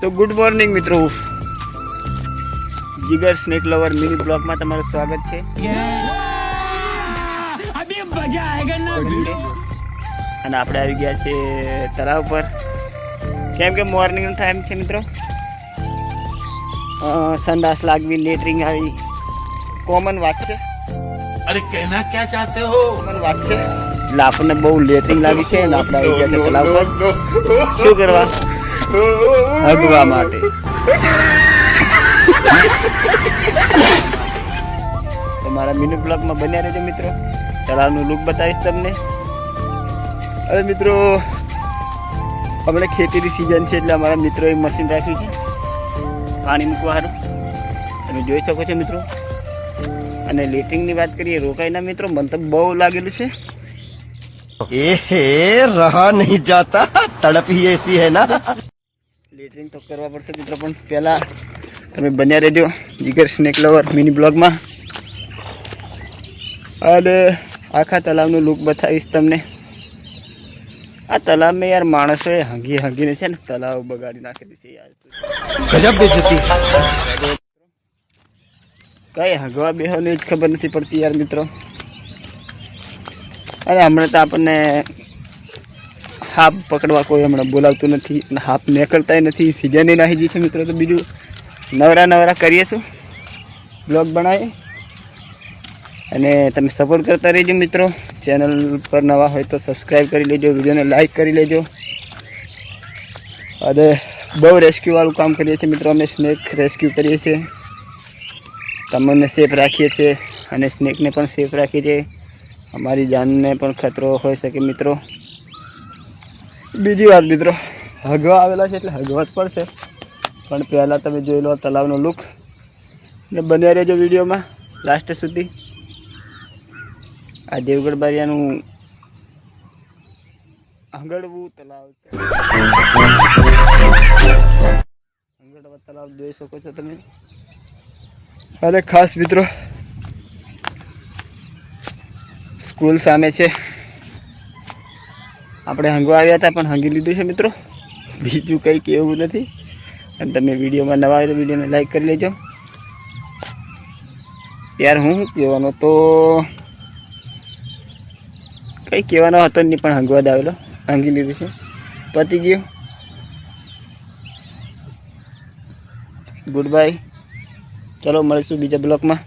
तो good morning मित्रों, जिगर स्नेक लवर मिनी ब्लॉग में तमाરું स्वागत है। अभी मजा आएगा ना। અને આપણે આવી ગયા છે તળાવ પર, કેમ કે મોર્નિંગનો ટાઈમ છે મિત્રો। સંડાસ લાગવી, લેટરિંગ આવી કોમન વાત છે। अरे कहना क्या चाहते हो? કોમન વાત છે એટલે આપણને બહુ લેટરિંગ લાગી છે અને આપણે આવી ગયા છે તળાવ પર। શું કરવા? હગવા માટે। તમારા મિની બ્લોગમાં બન્યા રહેજો મિત્રો, તળાવનું લુક બતાવીશ તમને। અરે મિત્રો, હમણાં ખેતીની સિઝન છે એટલે અમારા મિત્રોએ મશીન રાખ્યું છે પાણી મૂકવા સારું, તમે જોઈ શકો છો મિત્રો। અને લેટરિંગની વાત કરીએ, રોકાઈના મિત્રો મને તો બહુ લાગેલું છે। ए रहा नहीं जाता, तड़प ही ऐसी है ना। લેટરિંગ તો કરવા પડશે મિત્રો, પણ પહેલાં તમે બન્યા રહેજો જીગર સ્નેક લવર મિની બ્લોગમાં અને આખા તળાવનું લુક બતાવીશ તમને। આ તળાવમાં યાર માણસોએ હંગીને છે ને તળાવ બગાડી નાખેલું છે યાર। गजब बेइज्जती। કઈ હગવા બેહવાની જ ખબર નથી પડતી યાર મિત્રો। અરે હમણાં તો આપણને હાપ પકડવા કોઈ હમણાં બોલાવતું નથી અને હાપ નીકળતાય નથી, સિઝને નાહી ગઈ છે મિત્રો। તો બીજું નવરા કરીએ શું, બ્લોગ બનાવીએ અને તમે સપોર્ટ કરતા રહેજો મિત્રો। ચેનલ પર નવા હોય તો સબસ્ક્રાઈબ કરી લેજો, વિડીયોને લાઈક કરી લેજો। અને બહુ રેસ્ક્યુવાળું કામ કરીએ છીએ મિત્રો, અમે સ્નેક રેસ્ક્યુ કરીએ છીએ, તમને સેફ રાખીએ છીએ અને સ્નેકને પણ સેફ રાખીએ છીએ। અમારી જાનને પણ ખતરો હોઈ શકે મિત્રો। બીજી વાત મિત્રો, હગવા આવેલા છે એટલે હગવા જ પડશે, પણ પહેલાં તમે જોઈ લો તળાવનો લુક ને બન્યા રહેજો વિડીયોમાં લાસ્ટ સુધી। આ દેવગઢ બારિયાનું હંગડવું તળાવ છે, હંગડવા તળાવ જોઈ શકો છો તમે। અરે ખાસ મિત્રો, સ્કૂલ સામે છે, આપણે હંગવા આવ્યા હતા પણ હંગી લીધું છે મિત્રો, બીજું કંઈ કહેવું નથી। અને તમે વિડીયોમાં નવા હોય તો વિડીયોને લાઈક કરી લેજો યાર। હું કહેવાનો તો કંઈ કહેવાનો હતો નહીં, પણ હંગવા જ આવેલો, હંગી લીધું છે, પતી ગયું। ગુડ બાય, ચલો મળીશું બીજા બ્લોકમાં।